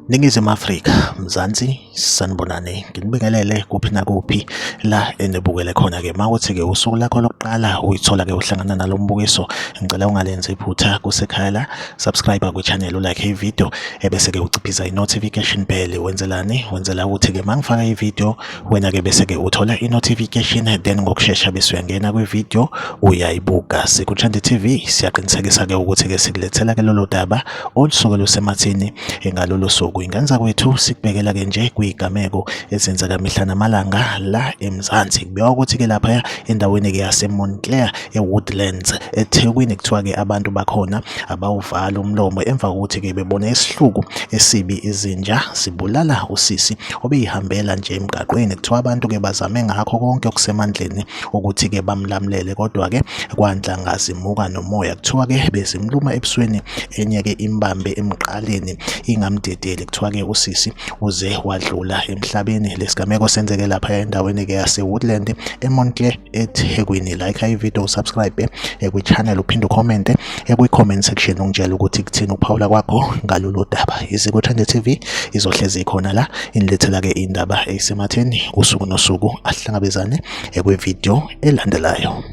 Ningizimu Afrika, Mzansi, sanibonani. Nginibingelele kuphi nakuphi la enibukele khona-ke. Mawuthi-ke usuku lakho lokuqala uyithola-ke uhlangana nalo mbukiso, ngicela ungalenzi iphutha kusekhaya la, subscribe kwi-channel, ulike ivideo, ebese-ke uciphiza i-notification bell. Wenzelani? Wenzela ukuthi-ke mangifaka ivideo wena-ke bese-ke uthola i-notification, then ngokushesha bese uyangena kwivideo uyayibuka. SikuThandi TV siyaqinisekisa-ke ukuthi-ke sikulethela-ke lolo daba olusuke lusemathini ngalolo suku. Ingenza kwethu sikubhekela-ke nje kwigameko ezenzeka mihla namalanga la eMzansi. Kubikwa ukuthi-ke lapha endaweni-ke yaseMontclair eWoodlands eThekwini kuthiwa-ke abantu bakhona abawuvala umlomo emva kokuthi-ke bebone isihluku esibi izinja sibulala usisi obeyihambela nje emgaqweni. Kuthiwa abantu-ke bazame ngakho konke okusemandleni ukuthi-ke bamlamulele, kodwa-ke kwanhlangazimuka nomoya. Kuthiwa-ke bezimluma ebusweni, enye-ke imbambe emqaleni ingamdedeli. Kuthiwa-ke usisi uze wadlula emhlabeni. Lesigameko senzeke lapha endaweni-ke yaseWoodland eMontclair eThekwini. Like ivideo, subscribe kwi-channel, uphinde ucommente kwi-comment section ungitshela ukuthi kuthini ukuphawula kwakho ngalolu daba. SikuThandi TV izohlezi ikhona la inilethela-ke indaba eyisematheni usuku nosuku. Asihlangabezane kwivideo elandelayo.